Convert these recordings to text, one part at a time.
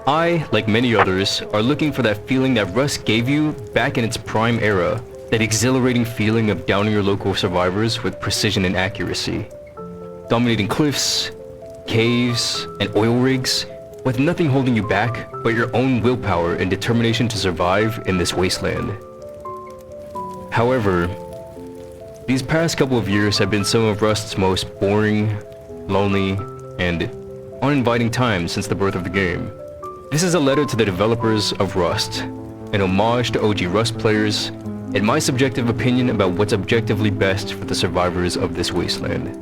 I, like many others, are looking for that feeling that Rust gave you back in its prime era. That exhilarating feeling of downing your local survivors with precision and accuracy. Dominating cliffs, caves, and oil rigs, with nothing holding you back but your own willpower and determination to survive in this wasteland. However, these past couple of years have been some of Rust's most boring, lonely, and uninviting times since the birth of the game. This is a letter to the developers of Rust, an homage to OG Rust players, and my subjective opinion about what's objectively best for the survivors of this wasteland.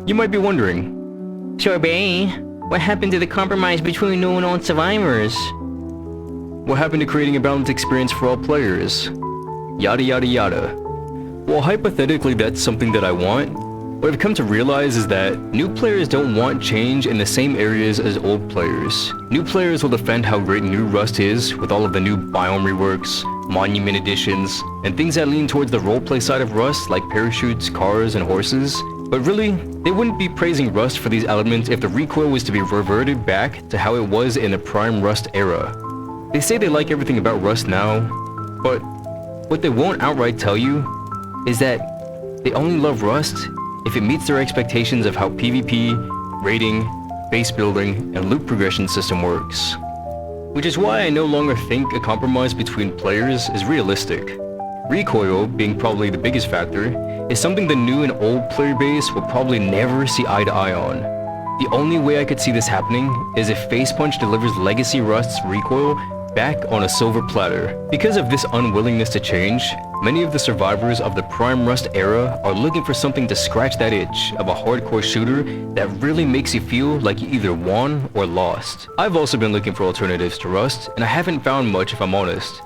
You might be wondering, Sorbet, what happened to the compromise between new and old survivors? what happened to creating a balanced experience for all players? Yada yada yada. Well, hypothetically that's something that I want. What I've come to realize is that new players don't want change in the same areas as old players. New players will defend how great new Rust is with all of the new biome reworks, monument additions, and things that lean towards the roleplay side of Rust like parachutes, cars, and horses. But really, they wouldn't be praising Rust for these elements if the recoil was to be reverted back to how it was in the prime Rust era. They say they like everything about Rust now, but what they won't outright tell you is that they only love Rust if it meets their expectations of how PvP, raiding, base building, and loot progression system works. Which is why I no longer think a compromise between players is realistic. Recoil, being probably the biggest factor, is something the new and old player base will probably never see eye to eye on. The only way I could see this happening is if Facepunch delivers Legacy Rust's Recoil back on a silver platter. Because of this unwillingness to change, many of the survivors of the prime Rust era are looking for something to scratch that itch of a hardcore shooter that really makes you feel like you either won or lost. I've also been looking for alternatives to Rust, and I haven't found much if I'm honest.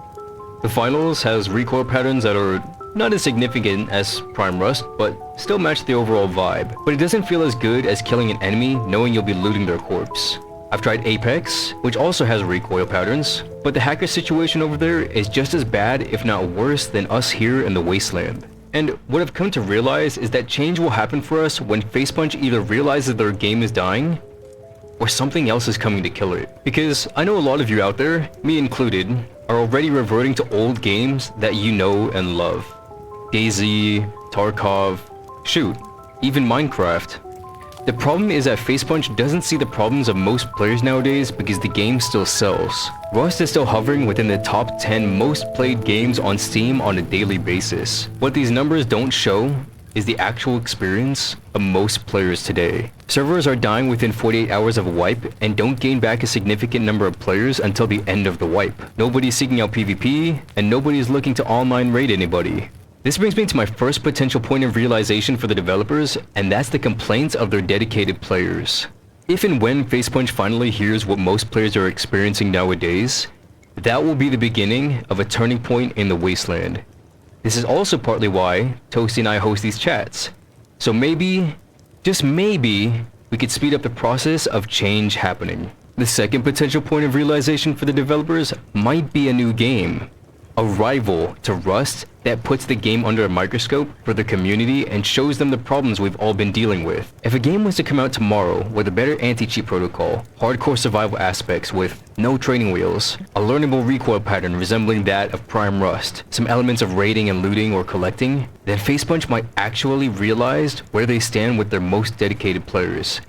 The Finals has recoil patterns that are not as significant as prime Rust, but still match the overall vibe. But it doesn't feel as good as killing an enemy knowing you'll be looting their corpse. I've tried Apex, which also has recoil patterns, but the hacker situation over there is just as bad if not worse than us here in the wasteland. And what I've come to realize is that change will happen for us when Facepunch either realizes their game is dying, or something else is coming to kill it. Because I know a lot of you out there, me included, are already reverting to old games that you know and love. DayZ, Tarkov, shoot, even Minecraft. The problem is that Facepunch doesn't see the problems of most players nowadays because the game still sells. Rust is still hovering within the top 10 most played games on Steam on a daily basis. What these numbers don't show is the actual experience of most players today. Servers are dying within 48 hours of a wipe and don't gain back a significant number of players until the end of the wipe. Nobody's seeking out PvP, and nobody's looking to online raid anybody. This brings me to my first potential point of realization for the developers, and that's the complaints of their dedicated players. If and when Facepunch finally hears what most players are experiencing nowadays, that will be the beginning of a turning point in the wasteland. This is also partly why Toasty and I host these chats. So maybe, just maybe, we could speed up the process of change happening. The second potential point of realization for the developers might be a new game. A rival to Rust that puts the game under a microscope for the community and shows them the problems we've all been dealing with. If a game was to come out tomorrow with a better anti-cheat protocol, hardcore survival aspects with no training wheels, a learnable recoil pattern resembling that of prime Rust, some elements of raiding and looting or collecting, then Facepunch might actually realize where they stand with their most dedicated players.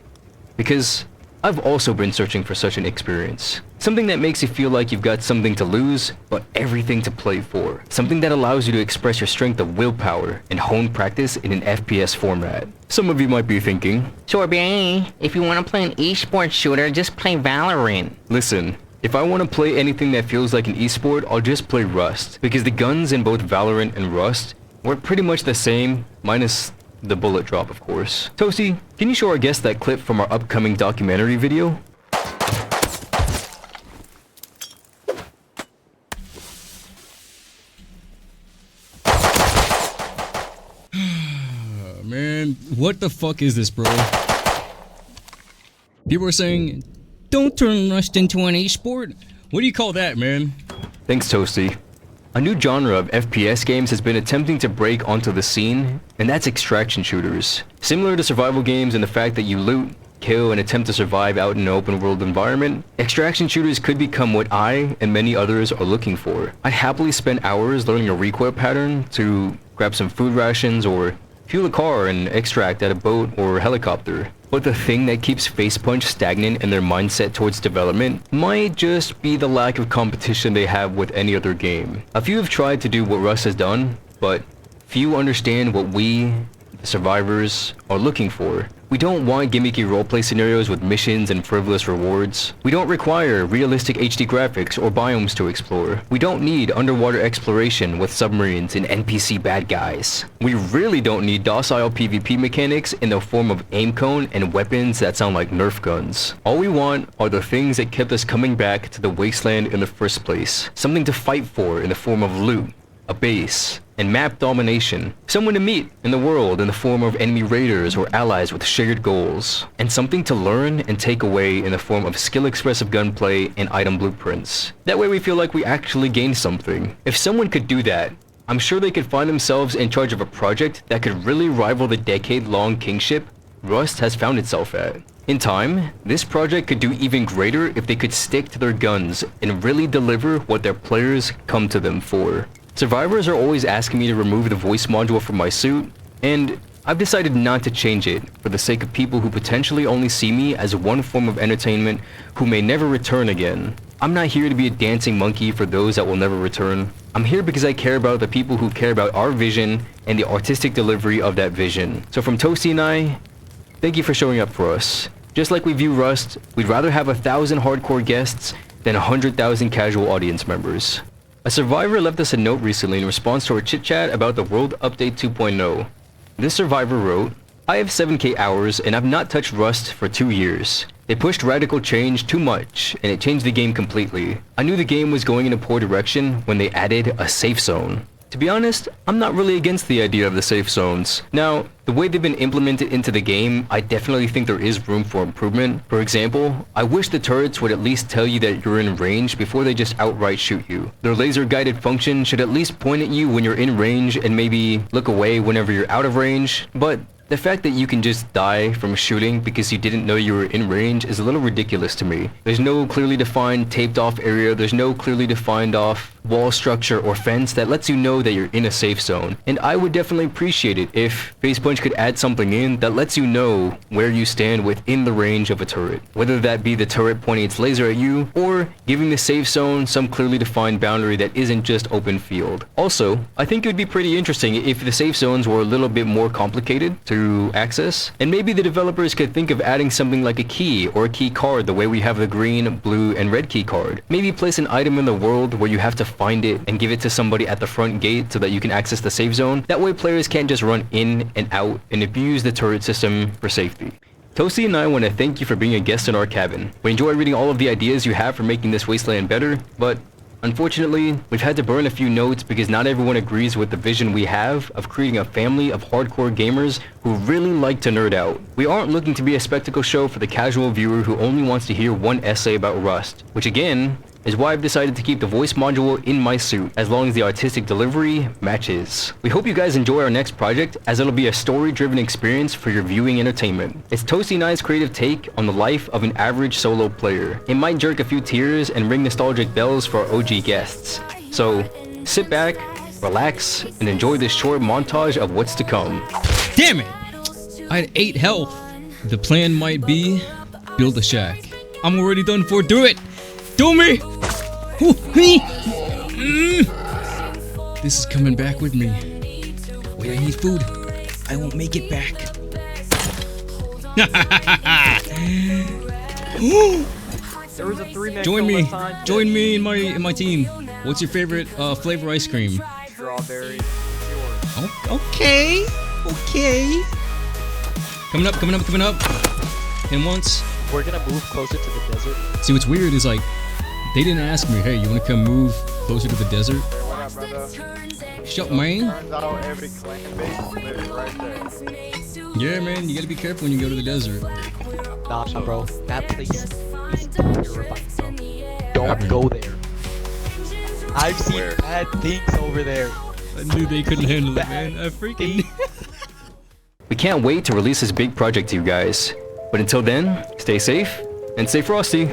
Because I've also been searching for such an experience. Something that makes you feel like you've got something to lose, but everything to play for. Something that allows you to express your strength of willpower and hone practice in an FPS format. Some of you might be thinking, Sorbet, if you want to play an esports shooter, just play Valorant. listen, if I want to play anything that feels like an esport, I'll just play Rust. Because the guns in both Valorant and Rust were pretty much the same, minus the bullet drop, of course. Toasty, can you show our guest that clip from our upcoming documentary video? Man, what the fuck is this, bro? People are saying, don't turn Rust into an esport. What do you call that, man? Thanks, Toasty. A new genre of FPS games has been attempting to break onto the scene, and that's extraction shooters. Similar to survival games in the fact that you loot, kill, and attempt to survive out in an open world environment, extraction shooters could become what I and many others are looking for. I'd happily spend hours learning a recoil pattern to grab some food rations or fuel a car and extract at a boat or helicopter. But the thing that keeps Facepunch stagnant in their mindset towards development might just be the lack of competition they have with any other game. A few have tried to do what Rust has done, but few understand what we, the survivors, are looking for. We don't want gimmicky roleplay scenarios with missions and frivolous rewards. We don't require realistic HD graphics or biomes to explore. We don't need underwater exploration with submarines and NPC bad guys. We really don't need docile PvP mechanics in the form of aim cone and weapons that sound like Nerf guns. All we want are the things that kept us coming back to the wasteland in the first place. Something to fight for in the form of loot, a base, and map domination. Someone to meet in the world in the form of enemy raiders or allies with shared goals. And something to learn and take away in the form of skill-expressive gunplay and item blueprints. That way we feel like we actually gained something. If someone could do that, I'm sure they could find themselves in charge of a project that could really rival the decade-long kingship Rust has found itself at. In time, this project could do even greater if they could stick to their guns and really deliver what their players come to them for. Survivors are always asking me to remove the voice module from my suit, and I've decided not to change it for the sake of people who potentially only see me as one form of entertainment who may never return again. I'm not here to be a dancing monkey for those that will never return. I'm here because I care about the people who care about our vision and the artistic delivery of that vision. So from Toasty and I, thank you for showing up for us. Just like we view Rust, we'd rather have 1,000 hardcore guests than 100,000 casual audience members. A survivor left us a note recently in response to our chit-chat about the World Update 2.0. This survivor wrote, "I have 7k hours and I've not touched Rust for 2 years. They pushed radical change too much and it changed the game completely. I knew the game was going in a poor direction when they added a safe zone. To be honest, I'm not really against the idea of the safe zones. Now, the way they've been implemented into the game, I definitely think there is room for improvement. For example, I wish the turrets would at least tell you that you're in range before they just outright shoot you. Their laser-guided function should at least point at you when you're in range and maybe look away whenever you're out of range. But the fact that you can just die from shooting because you didn't know you were in range is a little ridiculous to me. There's no clearly defined taped off area, there's no clearly defined off wall structure or fence that lets you know that you're in a safe zone. And I would definitely appreciate it if Facepunch could add something in that lets you know where you stand within the range of a turret. Whether that be the turret pointing its laser at you, or giving the safe zone some clearly defined boundary that isn't just open field. Also, I think it would be pretty interesting if the safe zones were a little bit more complicated to access, and maybe the developers could think of adding something like a key or a key card the way we have the green, blue, and red key card. Maybe place an item in the world where you have to find it and give it to somebody at the front gate so that you can access the safe zone. That way players can't just run in and out and abuse the turret system for safety. Toasty and I want to thank you for being a guest in our cabin. We enjoy reading all of the ideas you have for making this wasteland better, but unfortunately, we've had to burn a few notes because not everyone agrees with the vision we have of creating a family of hardcore gamers who really like to nerd out. We aren't looking to be a spectacle show for the casual viewer who only wants to hear one essay about Rust, which again, is why I've decided to keep the voice module in my suit, as long as the artistic delivery matches. We hope you guys enjoy our next project, as it'll be a story-driven experience for your viewing entertainment. It's Toasty and I's creative take on the life of an average solo player. It might jerk a few tears and ring nostalgic bells for our OG guests. So, sit back, relax, and enjoy this short montage of what's to come. Damn it! I had 8 health. The plan might be build a shack. I'm already done for. Do it! Do me! Ooh, me! This is coming back with me. Wait, I need food. I won't make it back. There was a 3-man Join kill me. last time. Join me in my team. What's your favorite flavor ice cream? Strawberry. Yours. Oh, okay. Coming up. And once. We're gonna move closer to the desert. See, what's weird is like, they didn't ask me, hey, you wanna come move closer to the desert? What up, brother? Shut, man. Turns out every clan base lives right there. Yeah, man, you gotta be careful when you go to the desert. Nah, bro. That place is terrifying, bro. Don't go there. I've seen bad things over there. I knew they couldn't handle it, man. I freaking... We can't wait to release this big project to you guys. But until then, stay safe and stay frosty.